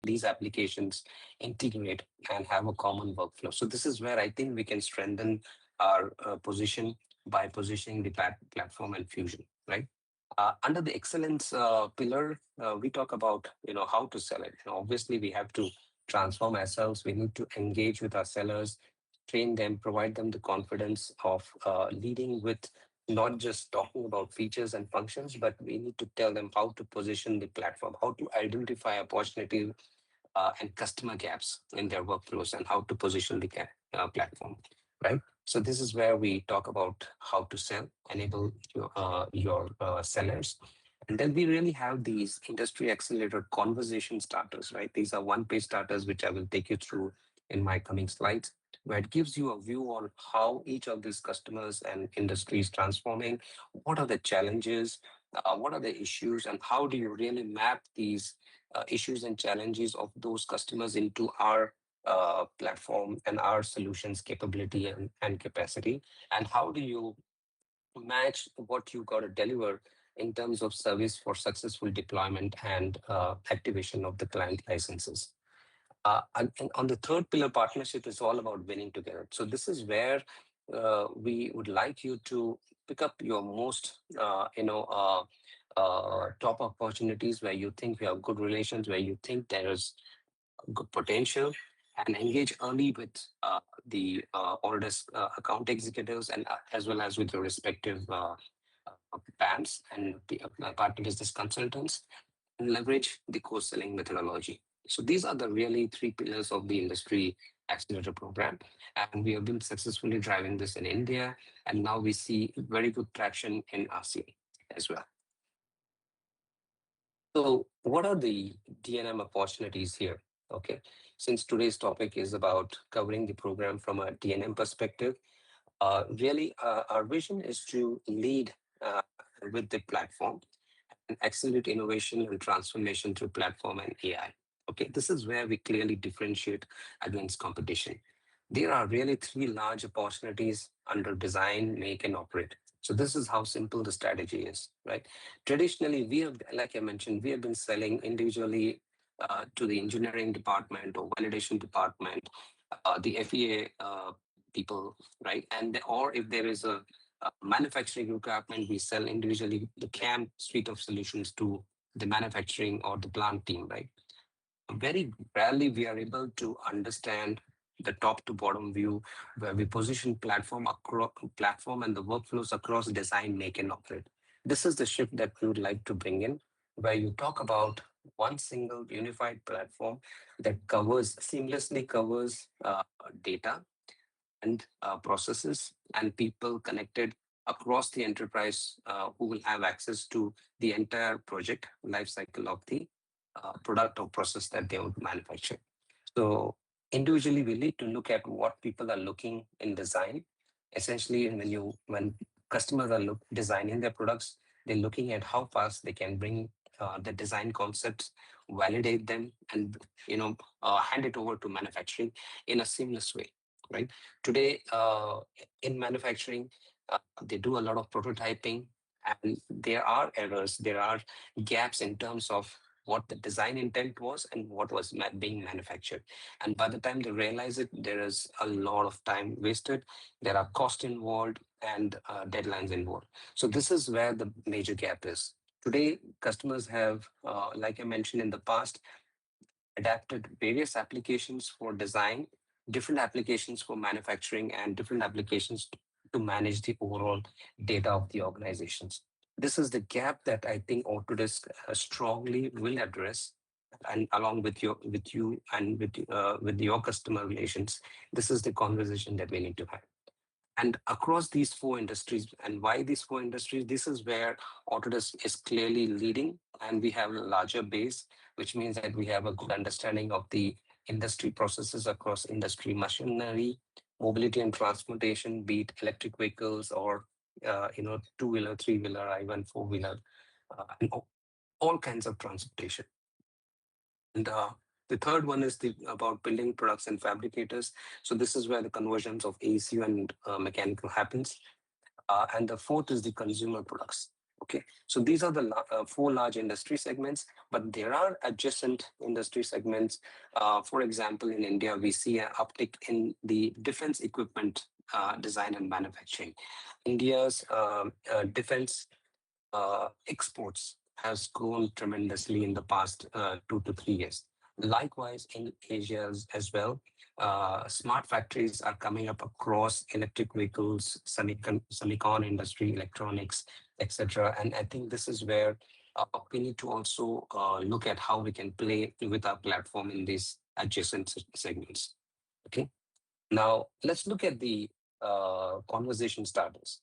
these applications integrate and have a common workflow. So this is where I think we can strengthen our position by positioning the platform and fusion, right? Under the excellence pillar, we talk about how to sell it. Obviously, we have to transform ourselves. We need to engage with our sellers, train them, provide them the confidence of leading with not just talking about features and functions, but we need to tell them how to position the platform, how to identify opportunity and customer gaps in their workflows, and how to position the platform, right? So this is where we talk about how to sell, enable your sellers. And then we really have these industry accelerator conversation starters, right? These are one-page starters, which I will take you through in my coming slides, where it gives you a view on how each of these customers and industries transforming, what are the challenges, what are the issues, and how do you really map these issues and challenges of those customers into our platform and our solutions capability and capacity, and how do you match what you got to deliver in terms of service for successful deployment and activation of the client licenses. And on the third pillar, partnership is all about winning together. So this is where we would like you to pick up your most, top opportunities where you think we have good relations, where you think there is good potential, and engage early with the oldest account executives and as well as with the respective PAMs and partner business consultants, and leverage the co-selling methodology. So these are the really three pillars of the industry accelerator program. And we have been successfully driving this in India. And now we see very good traction in ASEAN as well. So what are the D&M opportunities here? Okay, since today's topic is about covering the program from a D&M perspective, really our vision is to lead with the platform and accelerate innovation and transformation through platform and AI. Okay, this is where we clearly differentiate against competition. There are really three large opportunities under design, make, and operate. So this is how simple the strategy is, right? Traditionally, we have, like I mentioned, we have been selling individually to the engineering department or validation department, the FEA people, right? And or if there is a manufacturing requirement, we sell individually the CAM suite of solutions to the manufacturing or the plant team, right? Very rarely we are able to understand the top to bottom view where we position platform and the workflows across design, make, and operate. This is the shift that we would like to bring in, where you talk about one single unified platform that covers seamlessly covers data and processes and people connected across the enterprise who will have access to the entire project lifecycle of the product or process that they would manufacture. So individually, we need to look at what people are looking in design. Essentially, when customers are designing their products, they're looking at how fast they can bring the design concepts, validate them, and hand it over to manufacturing in a seamless way. Right today, in manufacturing, they do a lot of prototyping, and there are errors, there are gaps in terms of what the design intent was and what was being manufactured. And by the time they realize it, there is a lot of time wasted. There are costs involved and deadlines involved. So this is where the major gap is. Today, customers have, like I mentioned in the past, adapted various applications for design, different applications for manufacturing, and different applications to manage the overall data of the organizations. This is the gap that I think Autodesk strongly will address, and along with you and with your customer relations, this is the conversation that we need to have. And across these four industries, and why these four industries, this is where Autodesk is clearly leading, and we have a larger base, which means that we have a good understanding of the industry processes across industry machinery, mobility and transportation, be it electric vehicles or two-wheeler, three-wheeler, even four-wheeler, and all kinds of transportation. And the third one is about building products and fabricators. So this is where the conversions of ACU and mechanical happens. And the fourth is the consumer products. Okay, so these are the four large industry segments, but there are adjacent industry segments. For example, in India, we see an uptick in the defense equipment design and manufacturing. India's defense exports has grown tremendously in the past 2 to 3 years. Likewise, in Asia as well, smart factories are coming up across electric vehicles, semicon industry, electronics, etc. And I think this is where we need to also look at how we can play with our platform in these adjacent segments. Okay. Now let's look at the conversation starters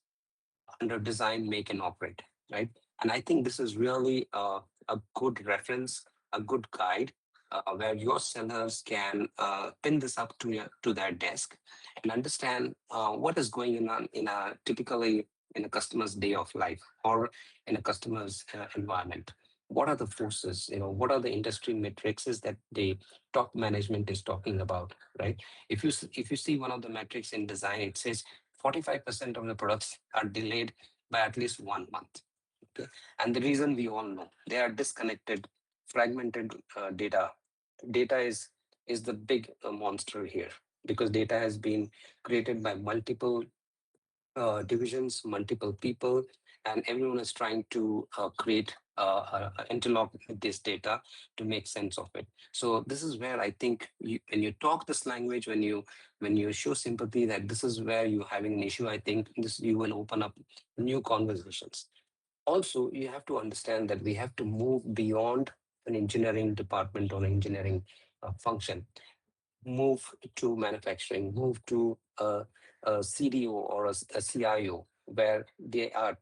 under design, make, and operate, right? And I think this is really a good reference, a good guide where your sellers can pin this up to their desk and understand what is going on in a typically in a customer's day of life or in a customer's environment. What are the forces? What are the industry matrices that the top management is talking about, right? If you see one of the metrics in design, it says 45% of the products are delayed by at least 1 month. Okay? And the reason we all know, they are disconnected, fragmented data. Data is the big monster here because data has been created by multiple divisions, multiple people, and everyone is trying to create interlock with this data to make sense of it. So this is where I think when you talk this language, when you show sympathy, that this is where you're having an issue. I think this you will open up new conversations. Also, you have to understand that we have to move beyond an engineering department or engineering function, move to manufacturing, move to a CDO or a CIO, where they are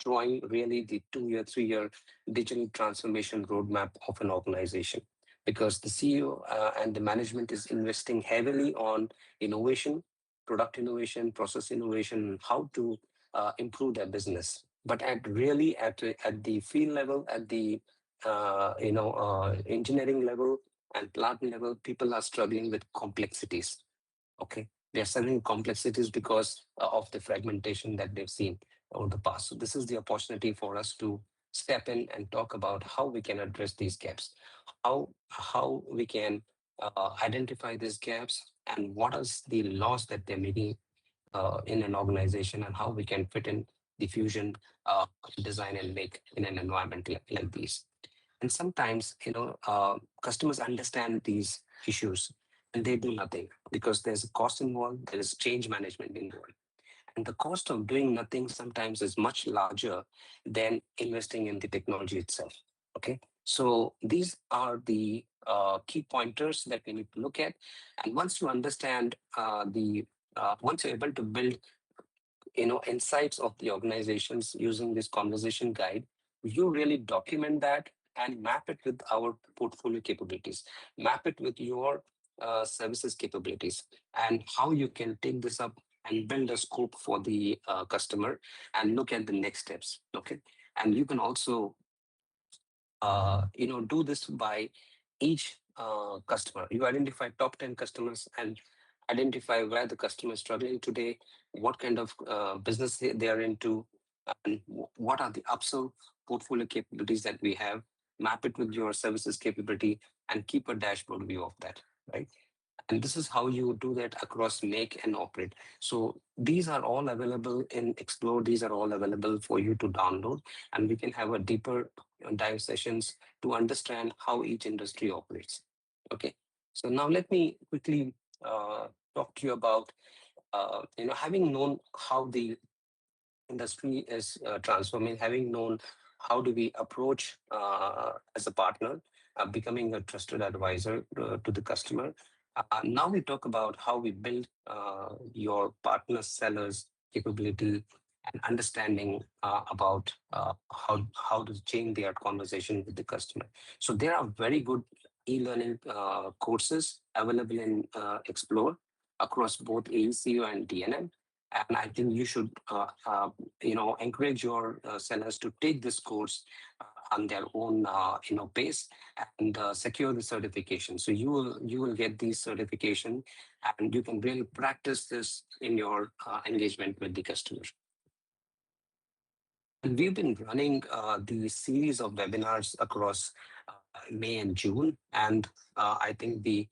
drawing really the 2 year, 3 year digital transformation roadmap of an organization. Because the CEO and the management is investing heavily on innovation, product innovation, process innovation, how to improve their business. But at the field level, at the engineering level and plant level, people are struggling with complexities. Okay, they are struggling with complexities because of the fragmentation that they've seen over the past. So this is the opportunity for us to step in and talk about how we can address these gaps, how we can identify these gaps, and what is the loss that they're making in an organization, and how we can fit in the fusion, design, and make in an environment like these. And sometimes, customers understand these issues and they do nothing because there's a cost involved, there is change management involved. And the cost of doing nothing sometimes is much larger than investing in the technology itself. Okay. So these are the key pointers that we need to look at. And once you understand once you're able to build insights of the organizations using this conversation guide, you really document that and map it with our portfolio capabilities, map it with your services capabilities, and how you can take this up and build a scope for the customer and look at the next steps. Okay. And you can also do this by each customer. You identify top 10 customers and identify where the customer is struggling today, what kind of business they are into, and what are the upsell portfolio capabilities that we have. Map it with your services capability and keep a dashboard view of that, right? And this is how you do that across make and operate. So these are all available in Explore. These are all available for you to download, and we can have a deeper dive sessions to understand how each industry operates. Okay. So now let me quickly talk to you about, having known how the industry is transforming, having known how do we approach as a partner, becoming a trusted advisor to the customer. Now we talk about how we build your partner sellers capability and understanding about how to change their conversation with the customer. So there are very good e-learning courses available in Explore across both AECU and DNM. And I think you should, encourage your sellers to take this course on their own, pace, and secure the certification. So you will get these certification, and you can really practice this in your engagement with the customer. And we've been running the series of webinars across May and June, and I think the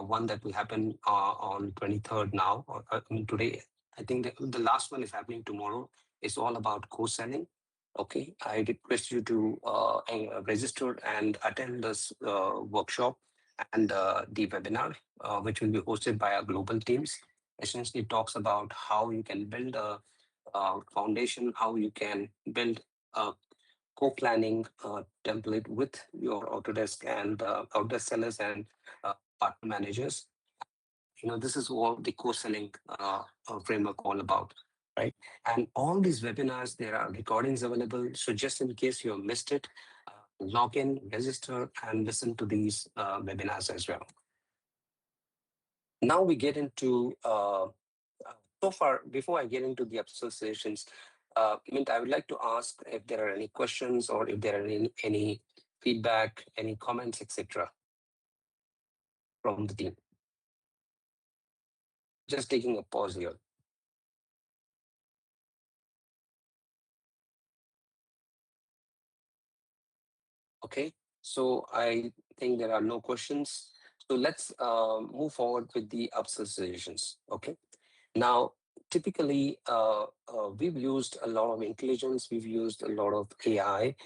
one that will happen on 23rd now, or I mean today, I think the last one is happening tomorrow. Is all about co-selling. Okay, I request you to register and attend this workshop and the webinar, which will be hosted by our global teams. Essentially, talks about how you can build a foundation, how you can build a co-planning template with your Autodesk and Autodesk sellers and partner managers. This is what the co-selling framework all about, right? And all these webinars, there are recordings available. So just in case you have missed it, log in, register, and listen to these webinars as well. Now we get into so far, before I get into the upsell sessions, Mint, I would like to ask if there are any questions or if there are any feedback, any comments, etc. from the team. Just taking a pause here. Okay, so I think there are no questions. So let's move forward with the upsell sessions. Okay. Now, typically, we've used a lot of intelligence, we've used a lot of AI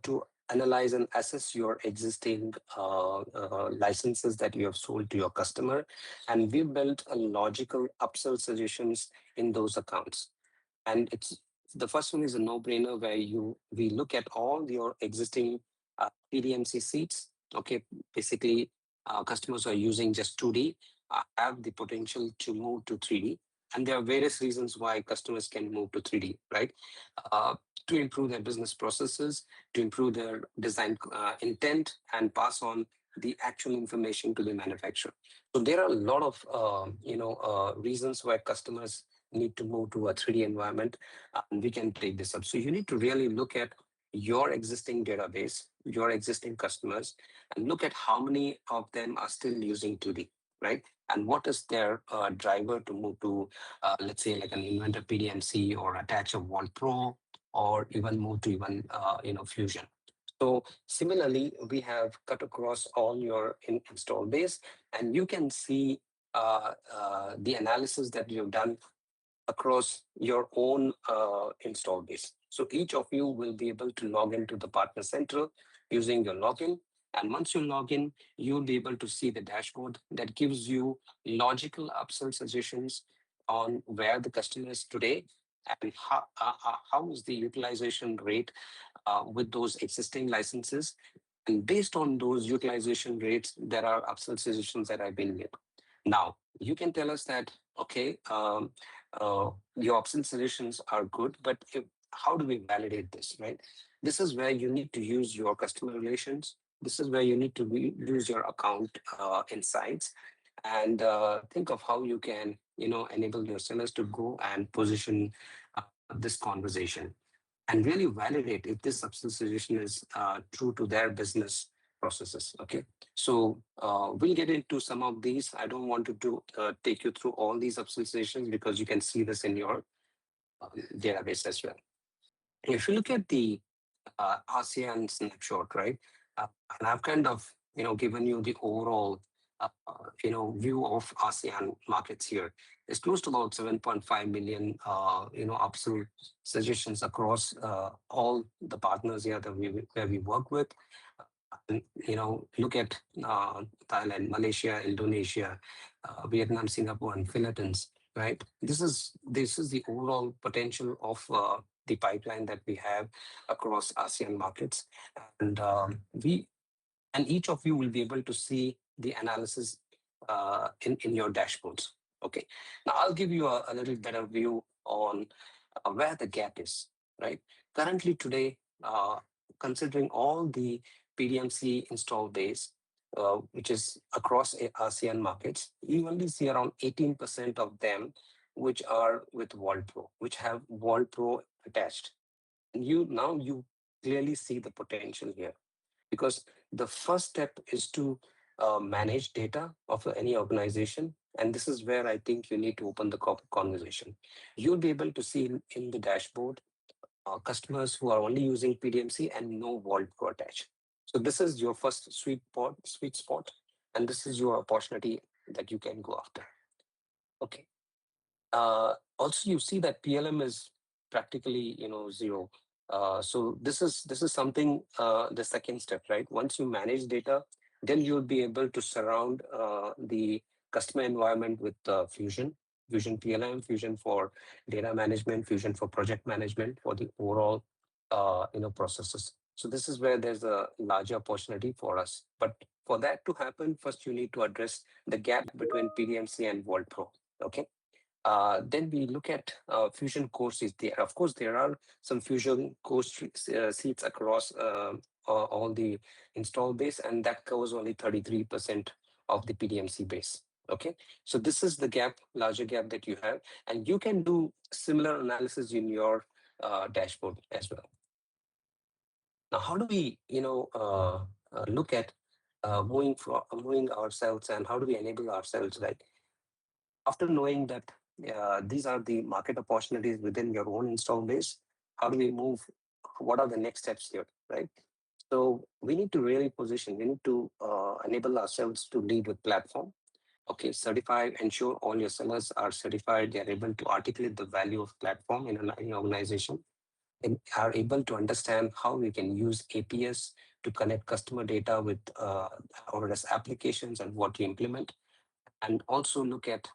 to analyze and assess your existing licenses that you have sold to your customer. And we built a logical upsell suggestions in those accounts. And it's the first one is a no-brainer where we look at all your existing PDMC seats. Okay, basically, customers who are using just 2D have the potential to move to 3D. And there are various reasons why customers can move to 3D, right? Uh, to improve their business processes, to improve their design intent, and pass on the actual information to the manufacturer. So there are a lot of reasons why customers need to move to a 3D environment, and we can take this up. So you need to really look at your existing database, your existing customers, and look at how many of them are still using 2D, right? And what is their driver to move to, let's say, like an Inventor PDMC or attach a Wall Pro, or even move to even Fusion. So similarly, we have cut across all your install base, and you can see the analysis that you've done across your own install base. So each of you will be able to log into the partner center using your login. And once you log in, you'll be able to see the dashboard that gives you logical upsell suggestions on where the customer is today and how is the utilization rate with those existing licenses. And based on those utilization rates, there are upsell suggestions that have been made. Now, you can tell us that, okay, your upsell solutions are good, but how do we validate this, right? This is where you need to use your customer relations. This is where you need to use your account insights and think of how you can, enable your sellers to go and position this conversation and really validate if this upsell solution is true to their business processes. Okay, so we'll get into some of these. I don't want to take you through all these upsell solutions because you can see this in your database as well. If you look at the ASEAN snapshot, right? And I've kind of, given you the overall, view of ASEAN markets here. It's close to about 7.5 million, upsell suggestions across all the partners here that where we work with. And, look at Thailand, Malaysia, Indonesia, Vietnam, Singapore, and Philippines, right? This is the overall potential of the pipeline that we have across ASEAN markets. And each of you will be able to see the analysis in your dashboards. Okay. Now I'll give you a little better view on where the gap is, right? Currently today, considering all the PDMC install base, which is across ASEAN markets, you only see around 18% of them which are with Wall Pro, which have Wall Pro attached. And you clearly see the potential here, because the first step is to manage data of any organization. And this is where I think you need to open the conversation. You'll be able to see in the dashboard customers who are only using PDMC and no Vault Pro attached. So this is your first sweet spot, and this is your opportunity that you can go after. Okay. Also, you see that PLM is practically, zero. So this is something, the second step, right? Once you manage data, then you'll be able to surround the customer environment with Fusion PLM, Fusion for data management, Fusion for project management for the overall, processes. So this is where there's a larger opportunity for us. But for that to happen, first you need to address the gap between PDMC and Vault Pro. Okay. Then we look at Fusion core seats. There, of course, there are some Fusion core seats across all the install base, and that covers only 33% of the PDMC base. Okay, so this is the gap, larger gap that you have, and you can do similar analysis in your dashboard as well. Now, how do we, look at moving ourselves, and how do we enable ourselves, right? After knowing that these are the market opportunities within your own install base, how do we move? What are the next steps here, right? So we need to really position, we need to enable ourselves to lead with platform. Okay, certify, ensure all your sellers are certified, they are able to articulate the value of platform in an organization, and are able to understand how we can use APS to connect customer data with Autodesk applications and what you implement, and also look at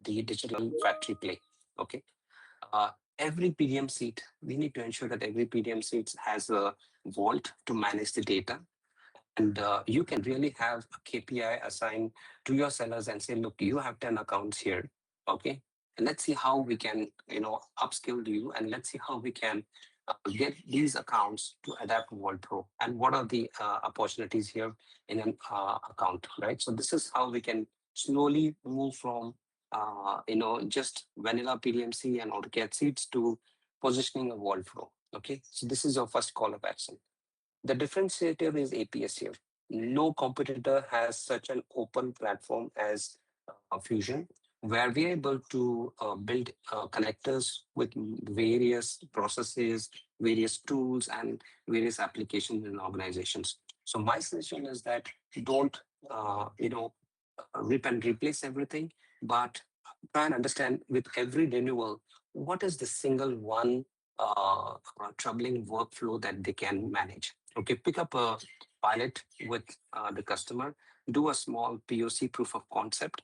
the digital factory play. Okay. Uh, every PDM seat, we need to ensure that every PDM seat has a vault to manage the data. And you can really have a KPI assigned to your sellers and say, look, you have 10 accounts here. Okay. And let's see how we can, upskill you, and let's see how we can get these accounts to adapt Vault Pro, and what are the opportunities here in an account, right? So this is how we can slowly move from, just vanilla PDMC and AutoCAD seats to positioning a Vault Pro. Okay. So this is your first call of action. The differentiator is APS here. No competitor has such an open platform as Fusion, where we're able to build connectors with various processes, various tools, and various applications in organizations. So my suggestion is that don't, rip and replace everything, but try and understand with every renewal, what is the single one troubling workflow that they can manage. Okay, pick up a pilot with the customer, do a small POC, proof of concept,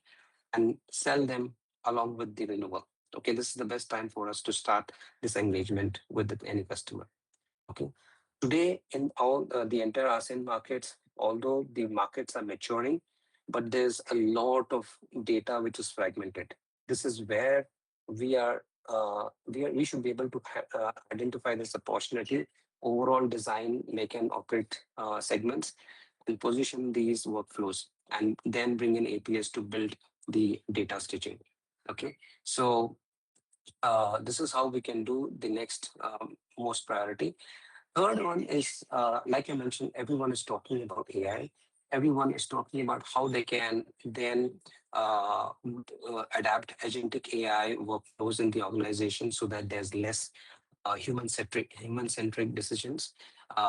and sell them along with the renewal. Okay, this is the best time for us to start this engagement with any customer. Okay, today in all the entire ASEAN markets, although the markets are maturing, but there's a lot of data which is fragmented. This is where we should be able to identify this opportunity, overall design, make and operate segments, and position these workflows, and then bring in APS to build the data stitching. Okay, so this is how we can do the next most priority. Third one is, like I mentioned, everyone is talking about AI. Everyone is talking about how they can then adapt agentic AI workflows in the organization so that there's less human-centric decisions,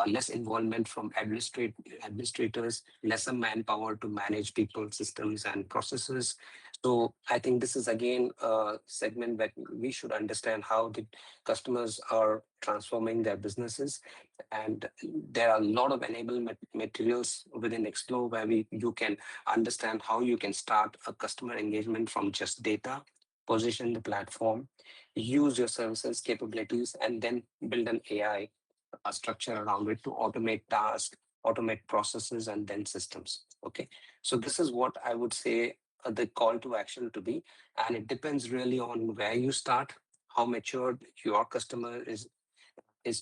less involvement from administrators, lesser manpower to manage people, systems, and processes. So I think this is again a segment that we should understand how the customers are transforming their businesses, and there are a lot of enablement materials within Explore where you can understand how you can start a customer engagement from just data, position the platform, use your services capabilities, and then build an AI structure around it to automate tasks, automate processes, and then systems. Okay, so this is what I would say the call to action to be, and it depends really on where you start, how mature your customer is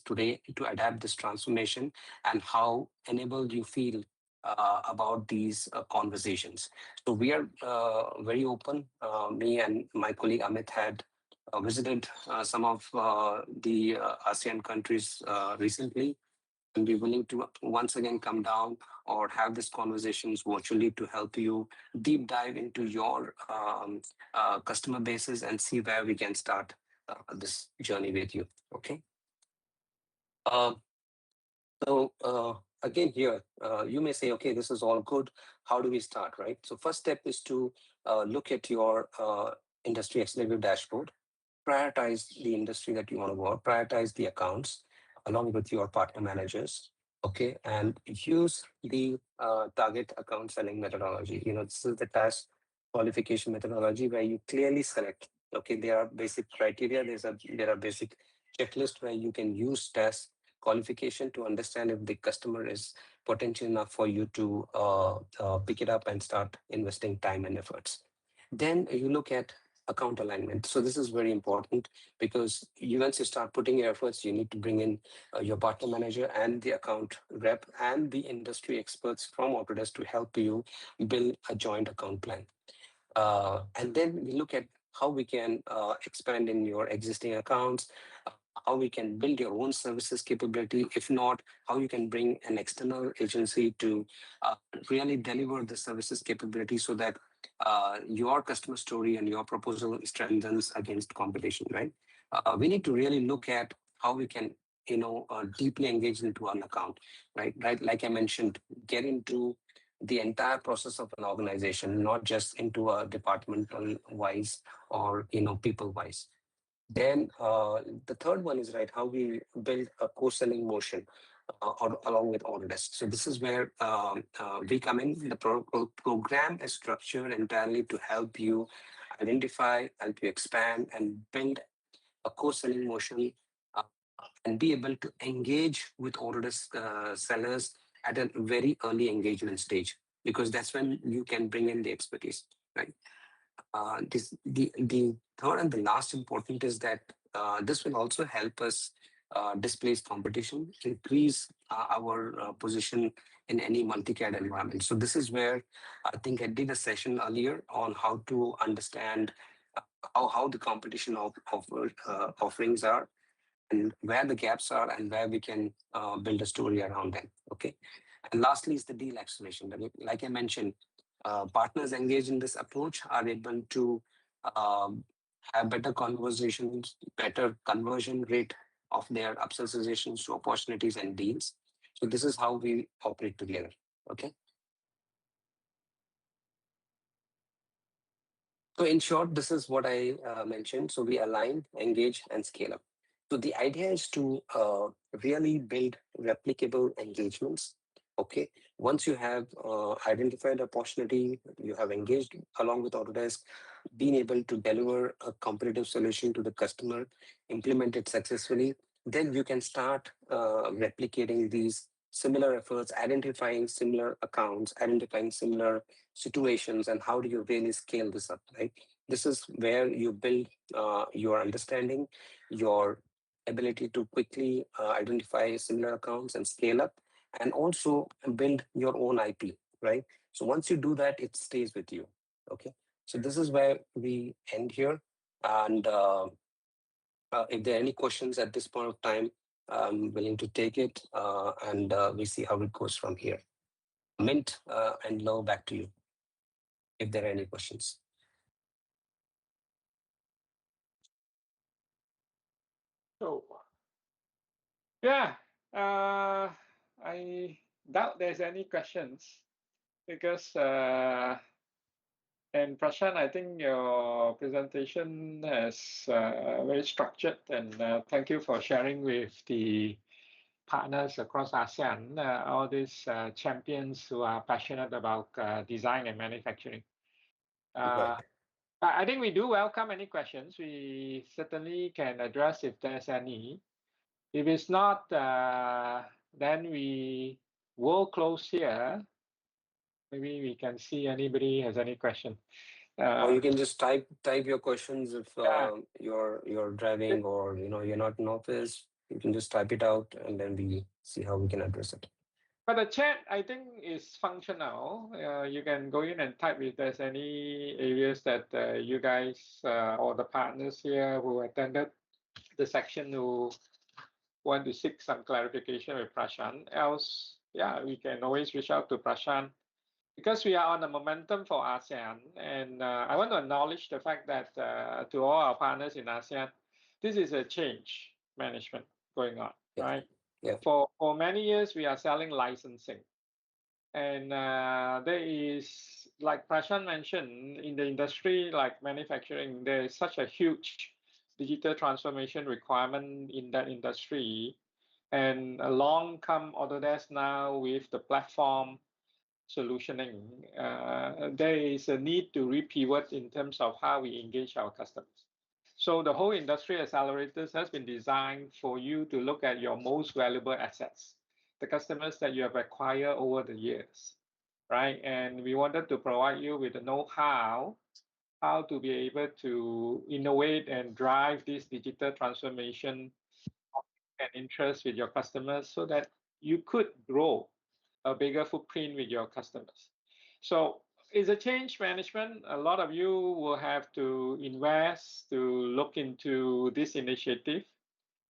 today to adapt this transformation, and how enabled you feel about these conversations. So we are very open. Me and my colleague Amit had visited some of the ASEAN countries recently, and we're willing to once again come down or have these conversations virtually to help you deep dive into your customer bases and see where we can start this journey with you. Okay. Um, again, here you may say, okay, this is all good. How do we start, right? So first step is to look at your industry accelerator dashboard, prioritize the industry that you want to work, prioritize the accounts along with your partner managers. Okay, and use the target account selling methodology. This is the task qualification methodology where you clearly select. Okay, there are basic criteria. There are basic checklist where you can use task qualification to understand if the customer is potential enough for you to pick it up and start investing time and efforts. Then you look at account alignment. So this is very important because once you start putting your efforts, you need to bring in your partner manager and the account rep and the industry experts from Autodesk to help you build a joint account plan. And then we look at how we can expand in your existing accounts, uh, how we can build your own services capability. If not, how you can bring an external agency to really deliver the services capability so that your customer story and your proposal strengthens against competition, right? We need to really look at how we can, deeply engage into an account, right? Right, like I mentioned, get into the entire process of an organization, not just into a departmental wise or people wise. Then the third one is right how we build a co-selling motion along with Autodesk. So this is where we come in. The program is structured entirely to help you identify, help you expand, and build a co-selling motion uh, and be able to engage with Autodesk sellers at a very early engagement stage, because that's when you can bring in the expertise, right? The third and the last important is that this will also help us displace competition, increase our position in any multi-CAD environment. So this is where I think I did a session earlier on how to understand how the competition offerings are and where the gaps are and where we can build a story around them. Okay. And lastly is the deal acceleration. Like I mentioned, partners engaged in this approach are able to um, have better conversations, better conversion rate of their upsell suggestions to opportunities and deals. So this is how we operate together. Okay. So in short, this is what I mentioned. So we align, engage, and scale up. So the idea is to really build replicable engagements. Okay. Once you have identified opportunity, you have engaged along with Autodesk, being able to deliver a competitive solution to the customer, implement it successfully, then you can start replicating these similar efforts, identifying similar accounts, identifying similar situations, and how do you really scale this up, right? This is where you build your understanding, your ability to quickly identify similar accounts and scale up, and also build your own IP, right? So once you do that, it stays with you. Okay. So this is where we end here. And if there are any questions at this point of time, I'm willing to take it, and we see how it goes from here. Mint and Low, back to you if there are any questions. So, yeah, I doubt there's any questions because, and Prashant, I think your presentation is very structured, and thank you for sharing with the partners across ASEAN, all these champions who are passionate about design and manufacturing. Uh, Right. I think we do welcome any questions. We certainly can address if there's any. If it's not, then we will close here. Maybe we can see anybody has any question. Or Uh, you can just type your questions if yeah. you're driving or you're not in office. You can just type it out and then we see how we can address it. But the chat, I think, is functional. You can go in and type if there's any areas that you guys or the partners here who attended the section who want to seek some clarification with Prashant. Else, yeah, we can always reach out to Prashant because we are on the momentum for ASEAN. And I want to acknowledge the fact that to all our partners in ASEAN, this is a change management going on, Yeah. right? Yeah. For many years, we are selling licensing. And there is, like Prashant mentioned, in the industry like manufacturing, there is such a huge digital transformation requirement in that industry. And along come Autodesk now with the platform solutioning. There is a need to repivot in terms of how we engage our customers. So the whole industry accelerators has been designed for you to look at your most valuable assets, the customers that you have acquired over the years, right? And we wanted to provide you with the know-how, how to be able to innovate and drive this digital transformation and interest with your customers so that you could grow a bigger footprint with your customers. So it's a change management. A lot of you will have to invest to look into this initiative.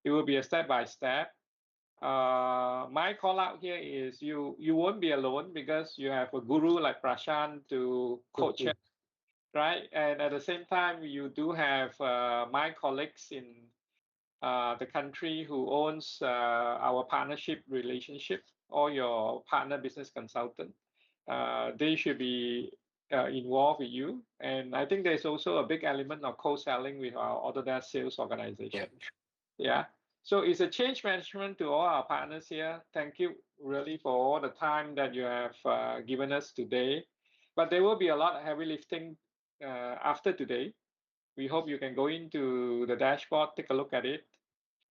It will be a step by step. My call out here is you won't be alone because you have a guru like Prashant to coach you, Mhm. right? And at the same time, you do have my colleagues in the country who owns our partnership relationship or your partner business consultant. They should be involved with you. And I think there's also a big element of co-selling with our Autodesk sales Yeah. organization. Yeah. So it's a change management to all our partners here. Thank you really for all the time that you have given us today. But there will be a lot of heavy lifting after today. We hope you can go into the dashboard, take a look at it,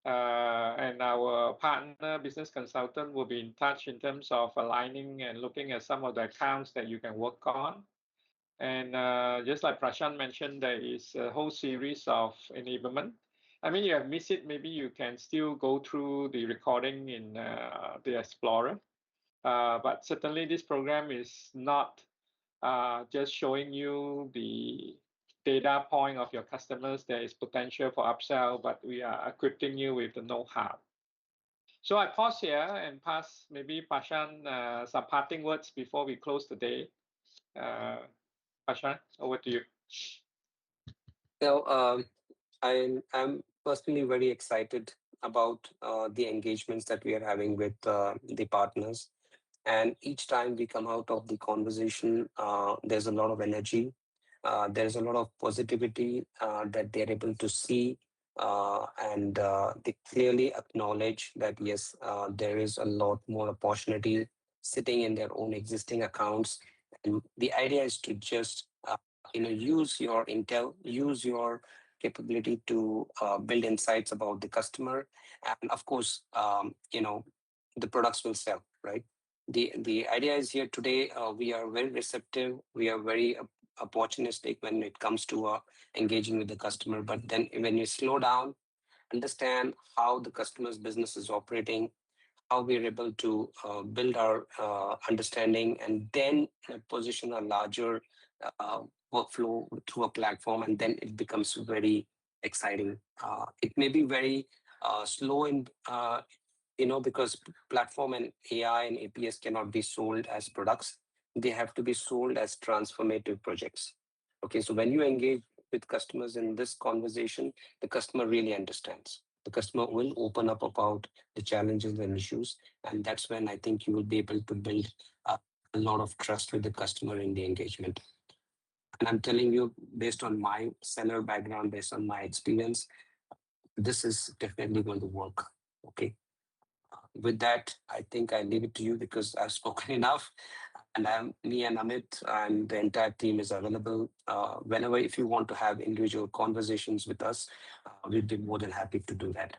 and our partner business consultant will be in touch in terms of aligning and looking at some of the accounts that you can work on. And just like Prashant mentioned, there is a whole series of enablement. I mean, you have missed it. Maybe you can still go through the recording in the Explorer. But certainly, this program is not just showing you the data point of your customers. There is potential for upsell, but we are equipping you with the know-how. So I pause here and pass maybe Prashant some parting words before we close the day. Uh, Prashant, over to you. Now, I'm personally very excited about the engagements that we are having with the partners. And each time we come out of the conversation, there's a lot of energy. There's a lot of positivity that they're able to see. And they clearly acknowledge that, yes, there is a lot more opportunity sitting in their own existing accounts. And the idea is to just, use your intel, use your capability to build insights about the customer. And of course, the products will sell, right? The idea is here today. We are very receptive. We are very opportunistic when it comes to engaging with the customer. But then when you slow down, understand how the customer's business is operating, how we're able to build our understanding, and then position a larger uh, workflow through a platform, and then it becomes very exciting. It may be very slow in because platform and AI and APS cannot be sold as products. They have to be sold as transformative projects. Okay, so when you engage with customers in this conversation, the customer really understands. The customer will open up about the challenges and issues, and that's when I think you will be able to build a lot of trust with the customer in the engagement. And I'm telling you, based on my seller background, based on my experience, this is definitely going to work. Okay. With that, I think I leave it to you because I've spoken enough. And me and Amit and the entire team is available whenever if you want to have individual conversations with us, we'd be more than happy to do that.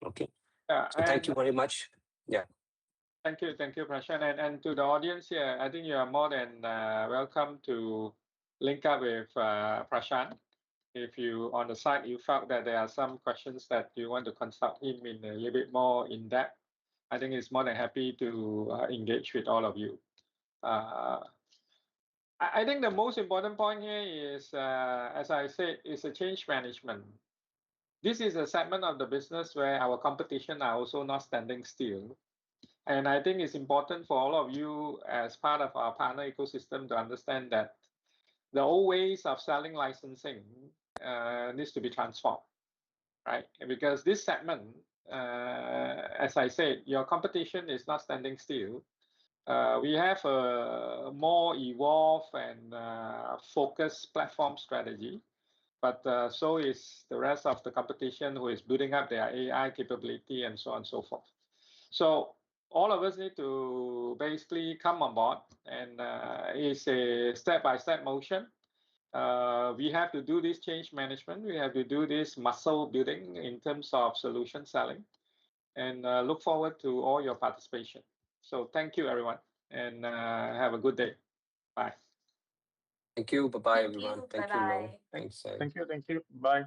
Okay. Yeah, So thank and you very much. Yeah. thank you, Prashant. And to the audience here, I think you are more than welcome to link up with Prashant. If you on the side you felt that there are some questions that you want to consult him in a little bit more in depth, I think he's more than happy to engage with all of you. Uh, I think the most important point here is, as I said, is a change management. This is a segment of the business where our competition are also not standing still. And I think it's important for all of you as part of our partner ecosystem to understand that the old ways of selling licensing needs to be transformed, right? Because this segment as I said, your competition is not standing still. We have a more evolved and focused platform strategy, but so is the rest of the competition who is building up their AI capability and so on and so forth. So all of us need to basically come on board, and it's a step-by-step motion. We have to do this change management. We have to do this muscle building in terms of solution selling, and look forward to all your participation. So thank you, everyone, and have a good day. Bye. Thank you. Bye bye, Thank everyone. you. Bye Thank you, Mo. bye. Thank, Thanks, Sai. thank you. Thank you. Bye.